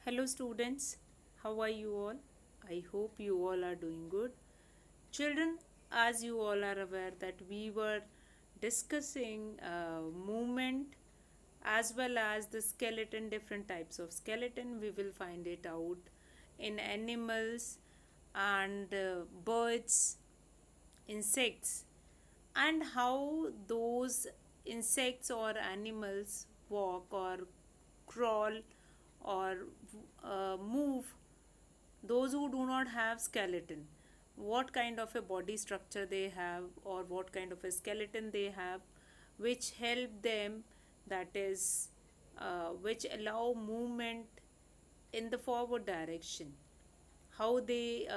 Hello, students. How are you all? I hope you all are doing good. Children, as you all are aware, that we were discussing movement as well as the skeleton, different types of skeleton. We will find it out in animals and birds, insects, and how those insects or animals walk or crawl or move, those who do not have skeleton, what kind of a body structure they have or what kind of a skeleton they have, which help them, that is which allow movement in the forward direction, how they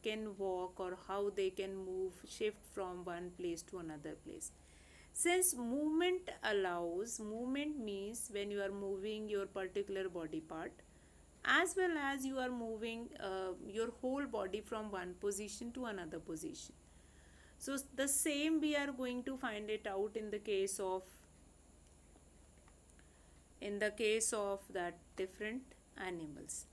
can walk or how they can move, shift from one place to another place. Since movement allows, movement means when you are moving your particular body part as well as you are moving your whole body from one position to another position. So the same we are going to find it out in the case of that different animals.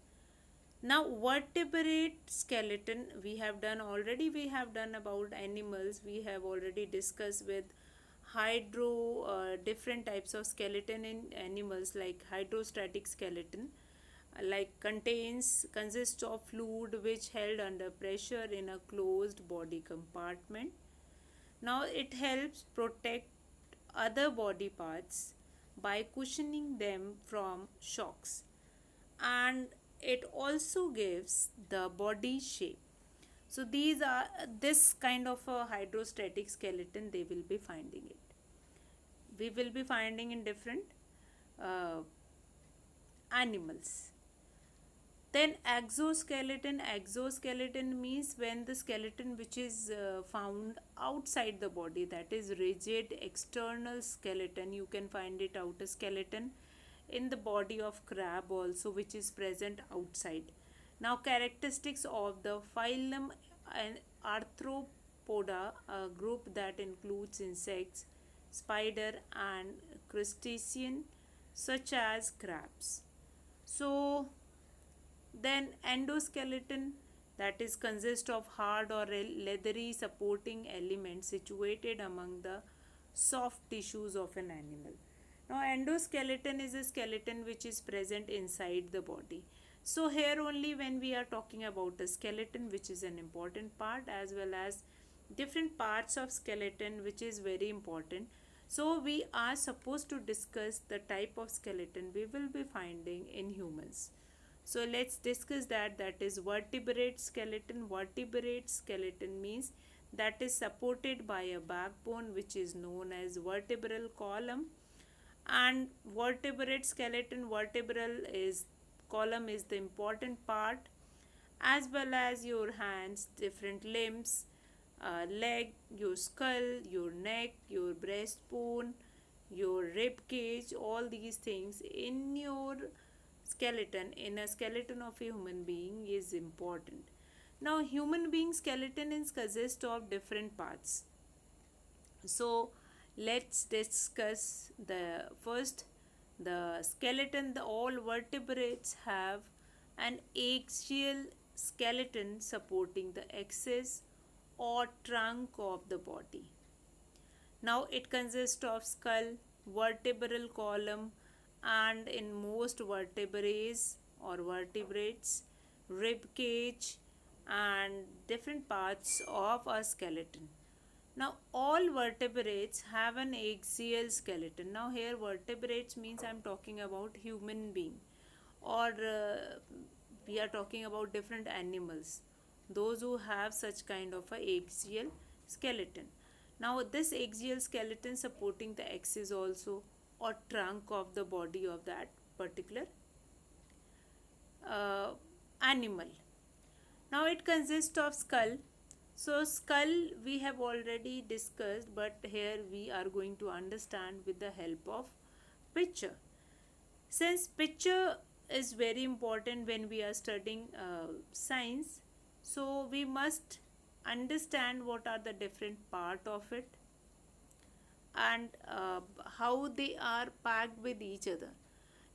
Now vertebrate skeleton we have done about animals. We have already discussed with hydro different types of skeleton in animals, like hydrostatic skeleton, like consists of fluid which held under pressure in a closed body compartment. Now it helps protect other body parts by cushioning them from shocks, and it also gives the body shape. So these are this kind of a hydrostatic skeleton they will be finding it. We will be finding in different uh, animals. Then exoskeleton means when the skeleton which is found outside the body, that is rigid external skeleton. You can find it outer skeleton in the body of crab also, which is present outside. Now characteristics of the phylum and arthropoda, a group that includes insects, spider and crustacean such as crabs. So then endoskeleton, that is consist of hard or leathery supporting elements situated among the soft tissues of an animal. Now endoskeleton is a skeleton which is present inside the body. So here only when we are talking about the skeleton, which is an important part, as well as different parts of skeleton which is very important. So we are supposed to discuss the type of skeleton we will be finding in humans. So let's discuss that. That is vertebrate skeleton. Vertebrate skeleton means that is supported by a backbone which is known as vertebral column. And vertebrate skeleton, vertebral is column is the important part, as well as your hands, different limbs, leg, your skull, your neck, your breastbone, your rib cage, all these things in your skeleton, in a skeleton of a human being, is important. Now human being skeleton is consist of different parts. So let's discuss the first, the skeleton. The all vertebrates have an axial skeleton supporting the axis or trunk of the body. Now it consists of skull, vertebral column, and in most vertebrates or vertebrates, rib cage, and different parts of a skeleton. Now all vertebrates have an axial skeleton. Now here vertebrates means I am talking about human being, or we are talking about different animals, those who have such kind of a axial skeleton. Now this axial skeleton supporting the axis also or trunk of the body of that particular uh, animal. Now it consists of skull. So skull we have already discussed, but here we are going to understand with the help of picture. Since picture is very important when we are studying science, so we must understand what are the different part of it, and how they are packed with each other.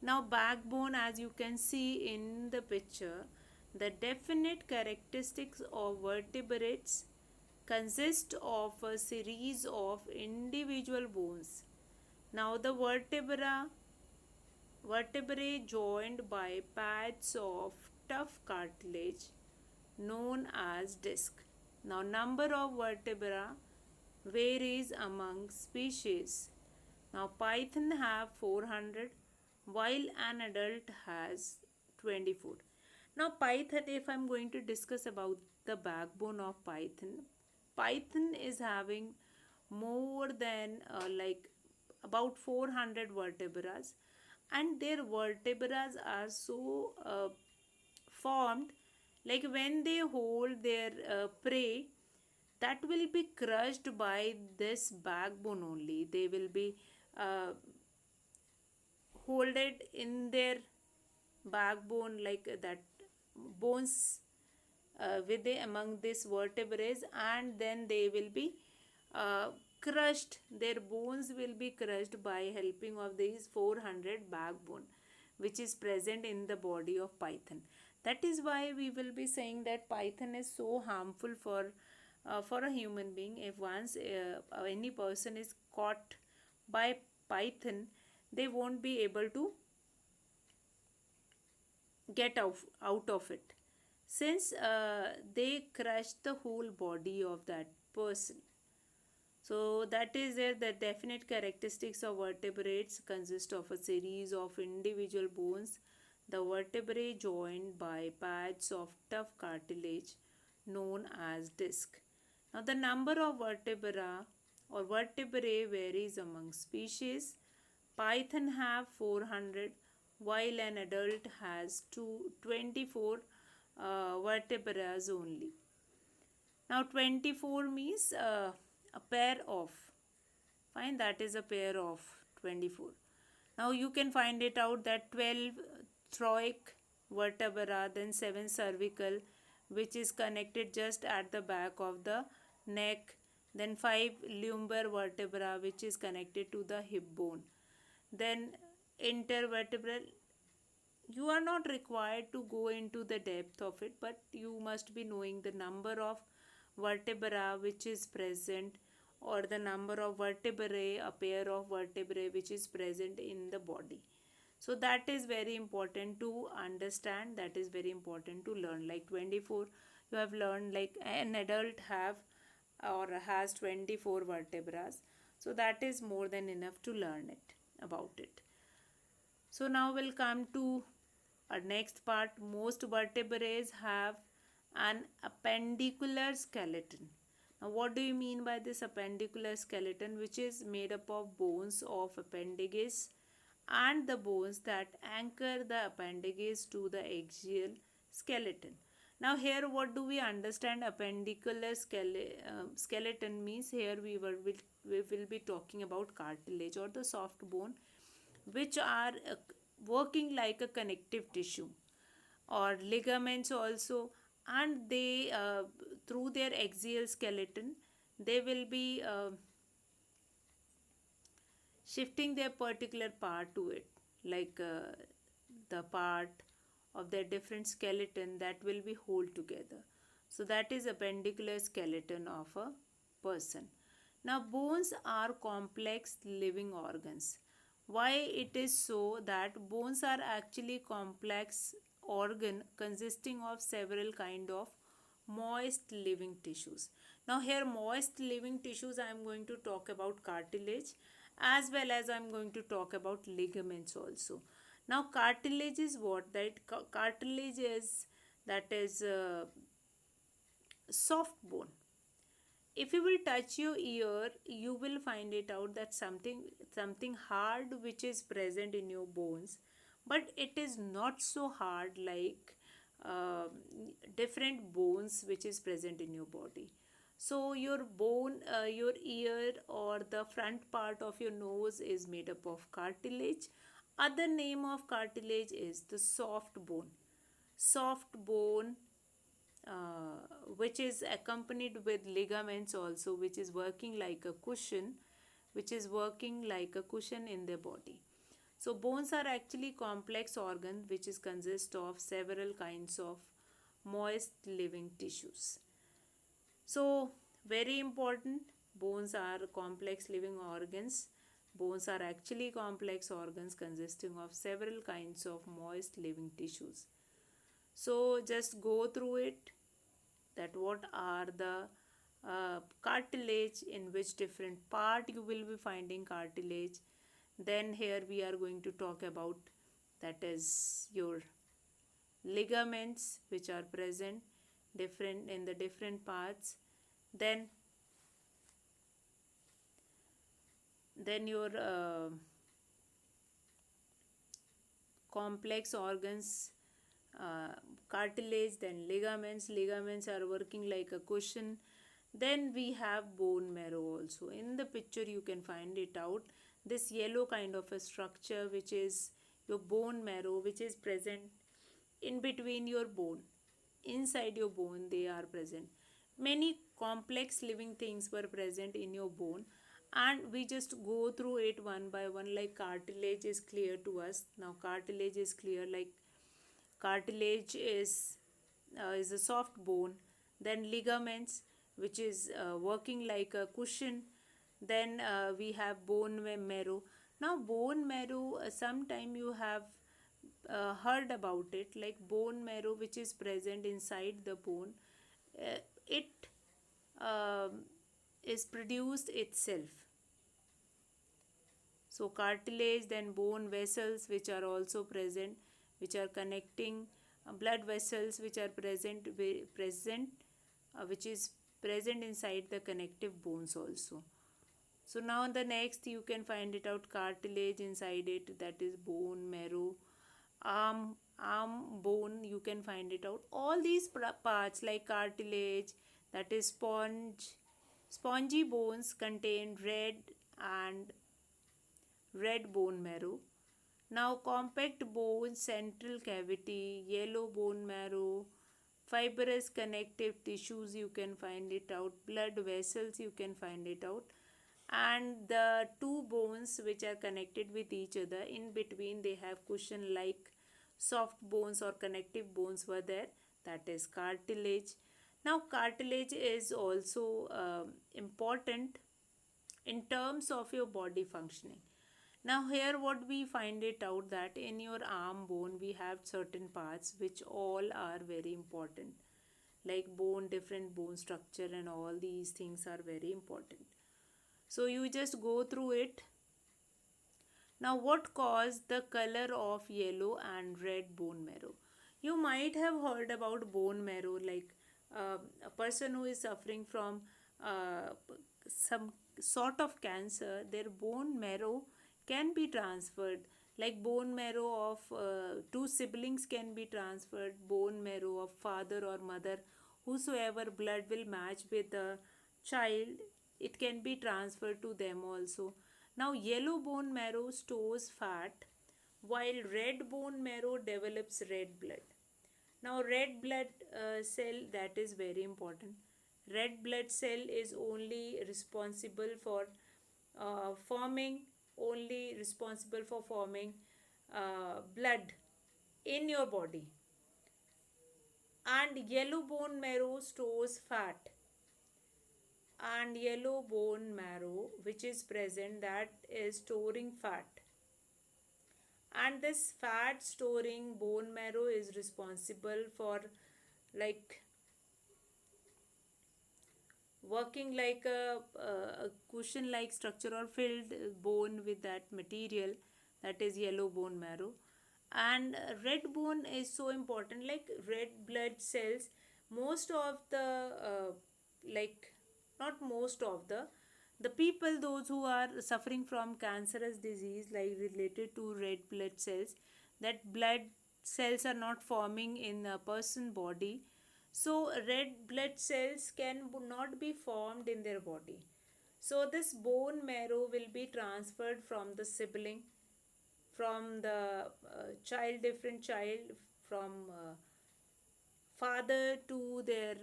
Now backbone, as you can see in the picture, the definite characteristics of vertebrates consist of a series of individual bones. Now the vertebrae joined by pads of tough cartilage known as disc. Now number of vertebra varies among species. Now python have 400 while an adult has 24. Now python, if I'm going to discuss about the backbone of python is having more than about 400 vertebrae, and their vertebrae are so formed, like when they hold their prey, that will be crushed by this backbone only. They will be uh, holded in their backbone, like that bones within among these vertebrae, and then they will be uh, crushed. Their bones will be crushed by helping of these 400 backbone which is present in the body of python. That is why we will be saying that python is so harmful for a human being. If once any person is caught by python, they won't be able to get out of it, since they crush the whole body of that person. So that is there. The definite characteristics of vertebrates consist of a series of individual bones, the vertebrae joined by pads of tough cartilage known as disc. Now the number of vertebra or vertebrae varies among species. Python have 400 while an adult has 24 vertebrae only. Now 24 means a pair of. Fine, that is a pair of 24. Now you can find it out that 12 thoracic vertebra, then 7 cervical, which is connected just at the back of the neck, then 5 lumbar vertebra, which is connected to the hip bone, then intervertebral. You are not required to go into the depth of it, but you must be knowing the number of vertebra which is present, or the number of vertebrae, a pair of vertebrae which is present in the body. So that is very important to understand, that is very important to learn. Like 24 you have learned, like an adult have or has 24 vertebrae, so that is more than enough to learn it about it. So now we'll come to our next part. Most vertebrates have an appendicular skeleton. Now what do you mean by this appendicular skeleton, which is made up of bones of appendages and the bones that anchor the appendages to the axial skeleton. Now here what do we understand appendicular skeleton means? Here we will be talking about cartilage or the soft bone, which are working like a connective tissue, or ligaments also, and they through their axial skeleton they will be shifting their particular part to it, like the part of their different skeleton that will be hold together. So that is appendicular skeleton of a person. Now bones are complex living organs. Why it is so? That bones are actually complex organ consisting of several kind of moist living tissues. Now here moist living tissues, I am going to talk about cartilage, as well as I am going to talk about ligaments also. Now cartilage is what? That cartilage is, that is soft bone. If you will touch your ear, you will find it out that something hard which is present in your bones, but it is not so hard like uh, different bones which is present in your body. So your bone, your ear or the front part of your nose is made up of cartilage. Other name of cartilage is the soft bone. Soft bone, which is accompanied with ligaments also, which is working like a cushion, which is working like a cushion in their body. So bones are actually complex organ which is consist of several kinds of moist living tissues. So very important, bones are complex living organs. Bones are actually complex organs consisting of several kinds of moist living tissues. So just go through it, that what are the cartilage, in which different part you will be finding cartilage. Then here we are going to talk about, that is your ligaments which are present different in the different parts. Then your complex organs, uh, cartilage, then ligaments are working like a cushion. Then we have bone marrow also. In the picture you can find it out, this yellow kind of a structure which is your bone marrow, which is present in between your bone, inside your bone they are present. Many complex living things were present in your bone, and we just go through it one by one. Like cartilage is clear to us now. Cartilage is clear, like cartilage is a soft bone. Then ligaments, which is working like a cushion. Then we have bone marrow. Now bone marrow, sometime you have heard about it, like bone marrow which is present inside the bone. It um, is produced itself. So cartilage, then bone vessels which are also present, which are connecting, blood vessels which are which is present inside the connective bones also. So now the next you can find it out, cartilage inside it, that is bone marrow. Arm bone you can find it out. All these parts like cartilage, that is spongy bones contain red bone marrow. Now compact bone, central cavity, yellow bone marrow, fibrous connective tissues you can find it out, blood vessels you can find it out, and the two bones which are connected with each other, in between they have cushion like soft bones or connective bones were there, that is cartilage. Now cartilage is also important in terms of your body functioning. Now here what we find it out, that in your arm bone we have certain parts which all are very important, like bone, different bone structure, and all these things are very important. So you just go through it. Now what caused the color of yellow and red bone marrow? You might have heard about bone marrow, like a person who is suffering from some sort of cancer, their bone marrow can be transferred. Like bone marrow of two siblings can be transferred, bone marrow of father or mother, whosoever blood will match with the child, it can be transferred to them also. Now yellow bone marrow stores fat, while red bone marrow develops red blood. Now red blood cell, that is very important. Red blood cell is forming only responsible for forming blood in your body, and yellow bone marrow stores fat. And yellow bone marrow which is present, that is storing fat, and this fat storing bone marrow is responsible for, like, working like a cushion like structure or filled bone with that material, that is yellow bone marrow. And red bone is so important, like red blood cells, most of the like not most of the people, those who are suffering from cancerous disease like related to red blood cells, that blood cells are not forming in a person body. So red blood cells not be formed in their body. So this bone marrow will be transferred from the sibling, from the child, different child, from father to their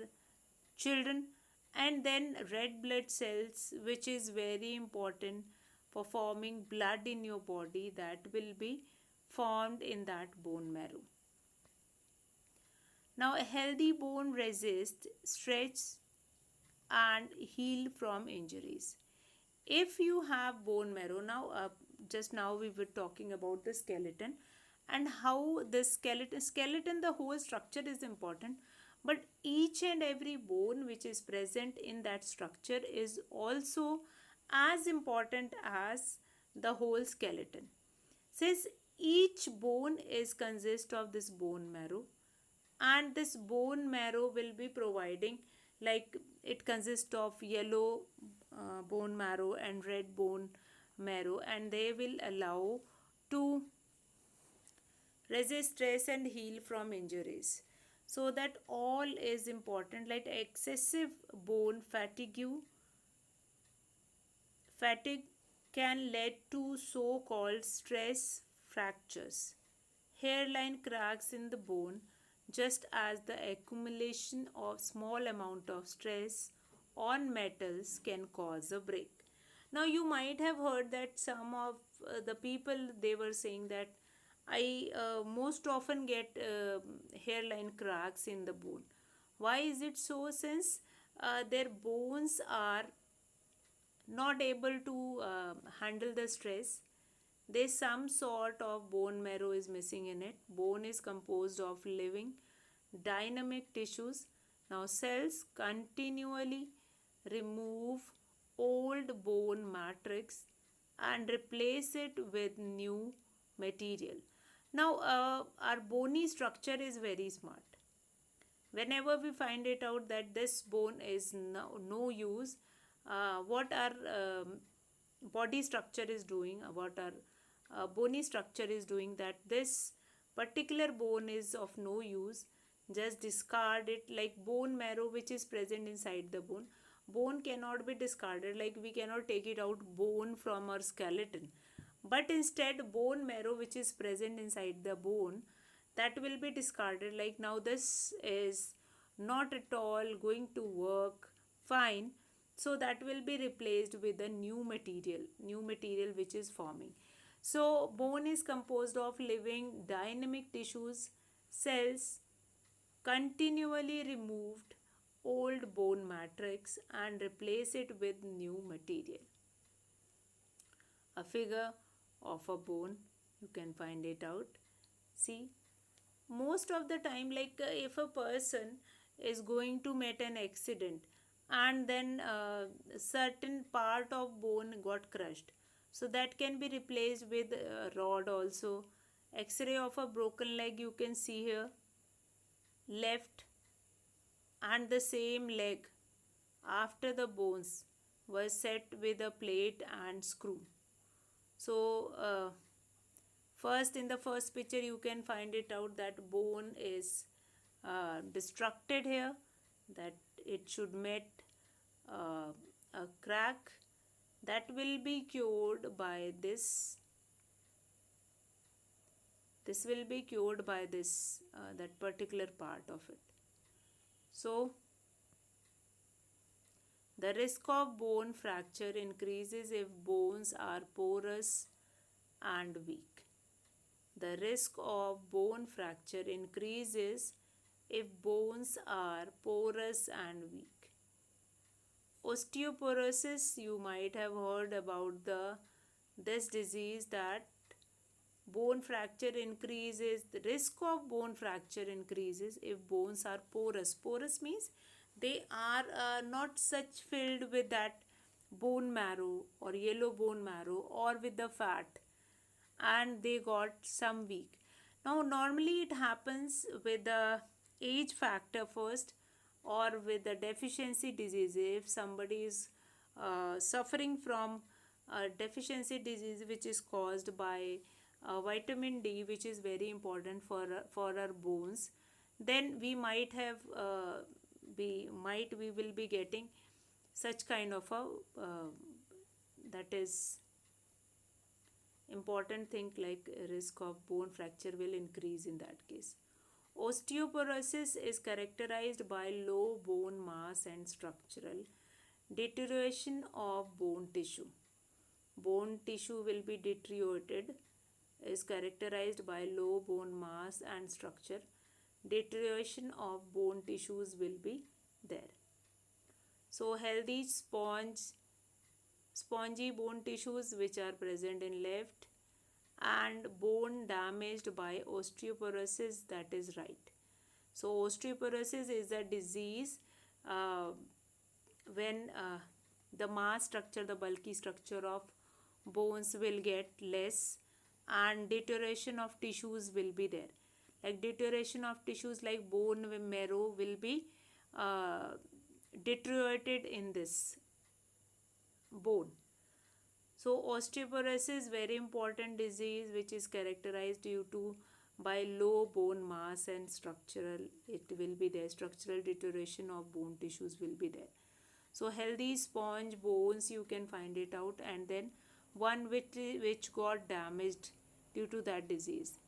children. And then red blood cells, which is very important, for forming blood in your body that will be formed in that bone marrow. Now, a healthy bone resists, stretch, and heal from injuries. If you have bone marrow, just now we were talking about the skeleton and how the skeleton, the whole structure is important, but each and every bone which is present in that structure is also as important as the whole skeleton. Since each bone is consist of this bone marrow, and this bone marrow will be providing, like, it consists of yellow bone marrow and red bone marrow, and they will allow to resist stress and heal from injuries. So that all is important. Like excessive bone fatigue can lead to so-called stress fractures, hairline cracks in the bone, just as the accumulation of small amount of stress on metals can cause a break. Now you might have heard that some of the people, they were saying that I most often get hairline cracks in the bone. Why is it so? Since their bones are not able to handle the stress, there's some sort of bone marrow is missing in it. Bone is composed of living dynamic tissues. Now cells continually remove old bone matrix and replace it with new material. Now our bony structure is very smart. Whenever we find it out that this bone is no use, what our body structure is doing, what our bony structure is doing, that this particular bone is of no use, just discard it. Like bone marrow which is present inside the bone cannot be discarded, like we cannot take it out bone from our skeleton, but instead bone marrow which is present inside the bone, that will be discarded. Like now this is not at all going to work fine, so that will be replaced with a new material which is forming. So bone is composed of living dynamic tissues. Cells continually removed old bone matrix and replace it with new material. A figure of a bone, you can find it out. See, most of the time, like if a person is going to meet an accident and then certain part of bone got crushed, so that can be replaced with a rod also. X-ray of a broken leg, you can see here, left and the same leg after the bones were set with a plate and screw. So first, in the first picture you can find it out that bone is destructed here, that it should meet a crack that will be cured by this will be cured by this that particular part of it. So the risk of bone fracture increases if bones are porous and weak. The risk of bone fracture increases if bones are porous and weak. Osteoporosis, you might have heard about this disease, that bone fracture increases, the risk of bone fracture increases if bones are porous. Porous means they are not such filled with that bone marrow or yellow bone marrow or with the fat, and they got some weak. Now normally it happens with the age factor first, or with the deficiency disease. If somebody is suffering from a deficiency disease which is caused by vitamin D, which is very important for our bones, then we might have we will be getting such kind of a that is important thing, like risk of bone fracture will increase in that case. Osteoporosis is characterized by low bone mass and structural deterioration of bone tissue. bone tissue will be deteriorated, is characterized by low bone mass and structure. Deterioration of bone tissues will be there. So healthy spongy bone tissues which are present in left, and bone damaged by osteoporosis, that is right. So osteoporosis is a disease uh, when the mass structure, the bulky structure of bones will get less, and deterioration of tissues will be there. Like deterioration of tissues like bone marrow will be uh, deteriorated in this bone. So osteoporosis, very important disease which is characterized due to by low bone mass and structural, it will be there, structural deterioration of bone tissues will be there. So healthy sponge bones you can find it out, and then one which got damaged due to that disease.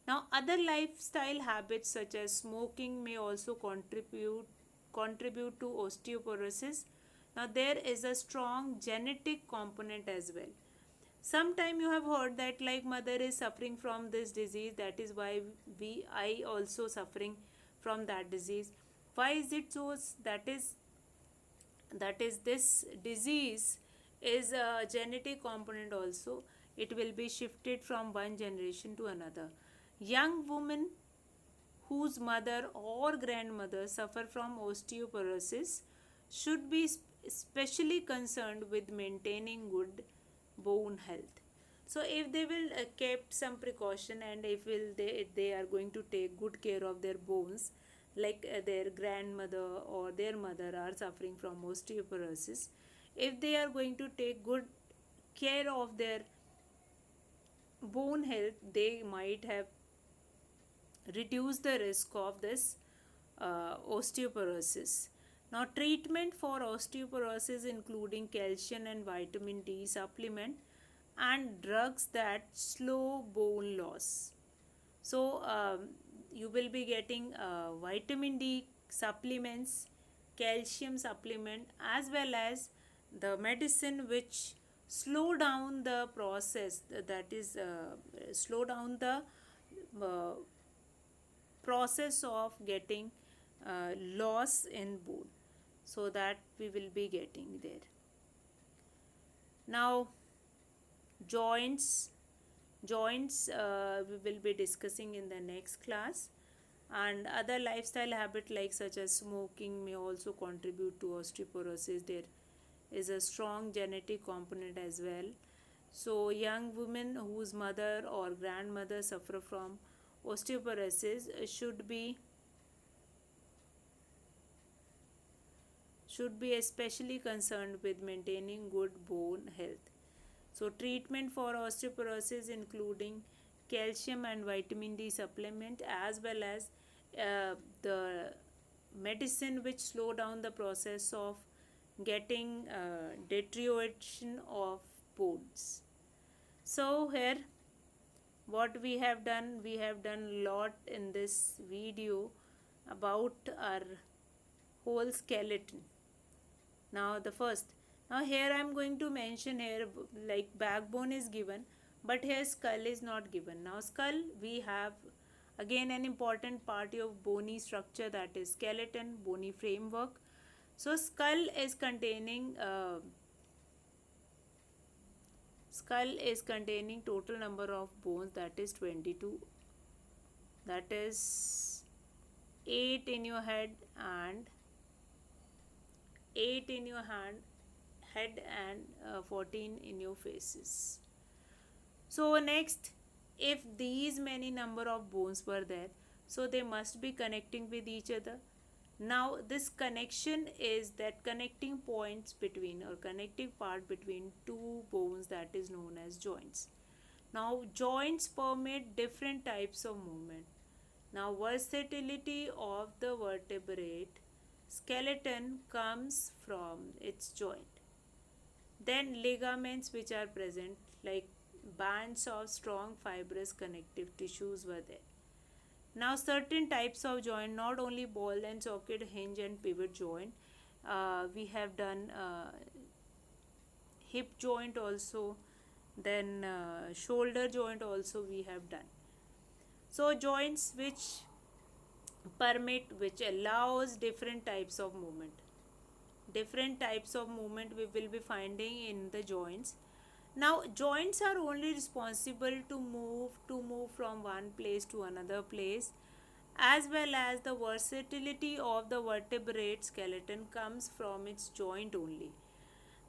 Now other lifestyle habits such as smoking may also contribute to osteoporosis. Now there is a strong genetic component as well. Sometime you have heard that like mother is suffering from this disease, that is why I also suffering from that disease. Why is it so? That is this disease is a genetic component also. It will be shifted from one generation to another. Young women whose mother or grandmother suffer from osteoporosis should be especially concerned with maintaining good bone health. So if they will keep some precaution, and if will they are going to take good care of their bones, like their grandmother or their mother are suffering from osteoporosis, if they are going to take good care of their bone health, they might have reduce the risk of this osteoporosis. Now, treatment for osteoporosis including calcium and vitamin D supplement and drugs that slow bone loss. So, you will be getting vitamin D supplements, calcium supplement, as well as the medicine which slow down the process, that is slow down the uh, process of getting loss in bone, so that we will be getting there. Now joints we will be discussing in the next class, and other lifestyle habit like such as smoking may also contribute to osteoporosis. There is a strong genetic component as well. So young women whose mother or grandmother suffer from osteoporosis should be especially concerned with maintaining good bone health. So, treatment for osteoporosis including calcium and vitamin D supplement, as well as the medicine which slow down the process of getting deterioration of bones. So here what we have done lot in this video about our whole skeleton. Now the first, now here I am going to mention here like backbone is given, but here skull is not given. Now skull, we have again an important part of bony structure, that is skeleton, bony framework. So skull is containing total number of bones, that is 22. That is 8 in your head and 8 in your head and 14 in your faces. So next, if these many number of bones were there, so they must be connecting with each other. Now this connection is that connecting points between or connecting part between two bones, that is known as joints. Now joints permit different types of movement. Now versatility of the vertebrate skeleton comes from its joint. Then ligaments which are present, like bands of strong fibrous connective tissues were there. Now certain types of joint, not only ball and socket, hinge and pivot joint, we have done hip joint also, then shoulder joint also we have done. So joints which allows different types of movement we will be finding in the joints. Now joints are only responsible to move from one place to another place, as well as the versatility of the vertebrate skeleton comes from its joint only.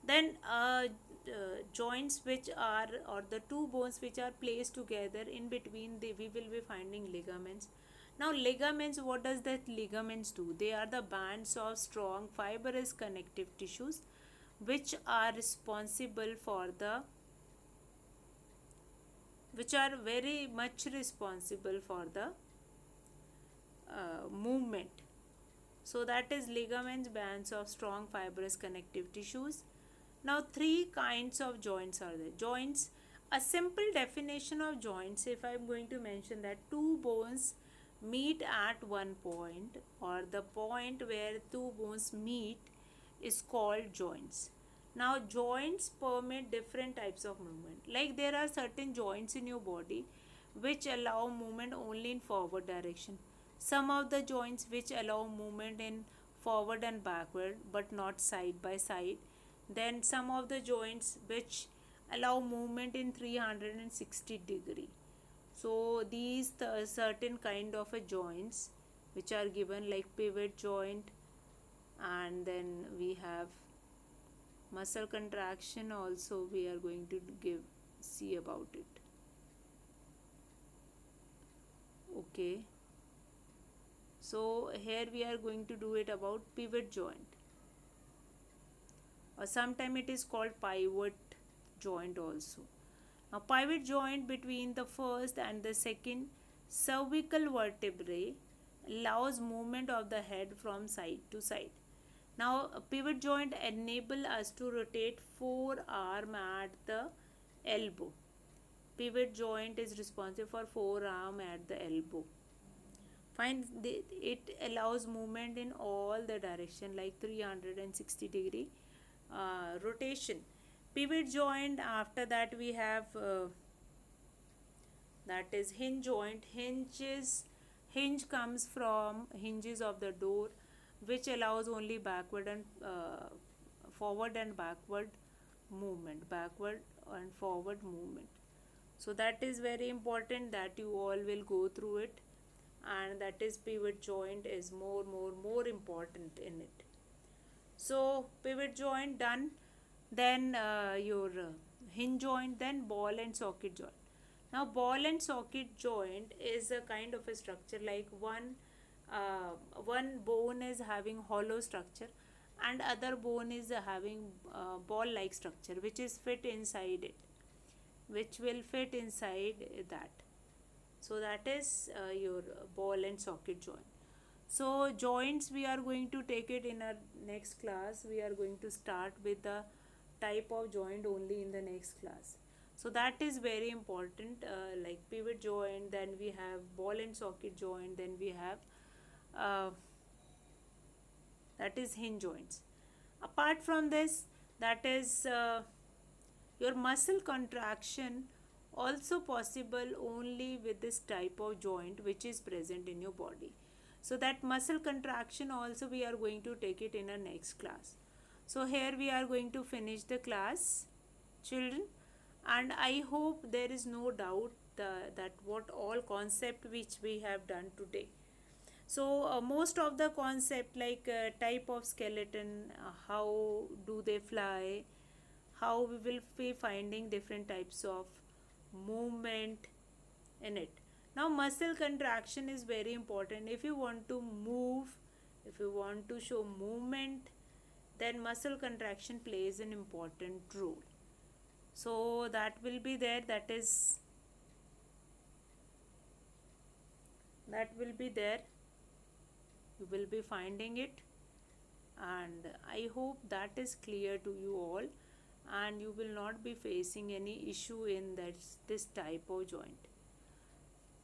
Then joints which are, or the two bones which are placed together, in between we will be finding ligaments. Now ligaments, what does that ligaments do? They are the bands of strong fibrous connective tissues which are responsible for the which are very much responsible for the movement. So that is ligaments, bands of strong fibrous connective tissues. Now three kinds of joints are there. Joints, a simple definition of joints, if I am going to mention that two bones meet at one point, or the point where two bones meet is called joints. Now joints permit different types of movement. Like there are certain joints in your body which allow movement only in forward direction. Some of the joints which allow movement in forward and backward but not side by side. Then some of the joints which allow movement in 360-degree. So these certain kind of a joints which are given, like pivot joint, and then we have muscle contraction also, we are going to see about it. Okay, so here we are going to do it about pivot joint, or sometime it is called pivot joint also. Now pivot joint between the first and the second cervical vertebrae allows movement of the head from side to side. Now a pivot joint enable us to rotate forearm at the elbow. Pivot joint is responsible for forearm at the elbow. Fine, it allows movement in all the direction, like 360-degree rotation. Pivot joint, after that we have that is hinge joint. Hinge comes from hinges of the door, which allows only backward and forward and backward movement. So that is very important that you all will go through it, and that is pivot joint is more important in it. So pivot joint done, then your hinge joint, then ball and socket joint. Now ball and socket joint is a kind of a structure, like one bone is having hollow structure and other bone is having ball like structure which will fit inside that. So that is your ball and socket joint. So joints, we are going to take it in our next class. We are going to start with the type of joint only in the next class. So that is very important, like pivot joint, then we have ball and socket joint, then we have uh, that is hinge joints. Apart from this, that is your muscle contraction also possible only with this type of joint which is present in your body. So that muscle contraction also we are going to take it in our next class. So here we are going to finish the class, children, and I hope there is no doubt that what all concept which we have done today. So most of the concept, like type of skeleton, how do they fly, how we will be finding different types of movement in it. Now muscle contraction is very important. If you want to move, if you want to show movement, then muscle contraction plays an important role. So that will be there, that will be there, you will be finding it, and I hope that is clear to you all, and you will not be facing any issue in this type of joint.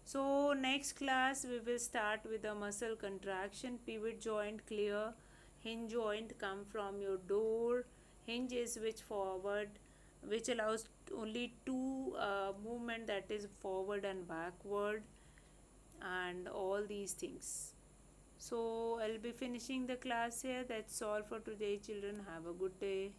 So next class we will start with the muscle contraction. Pivot joint clear. Hinge joint come from your door. Hinge is which forward, which allows only two movement, that is forward and backward, and all these things. So I'll be finishing the class here. That's all for today, children. Have a good day.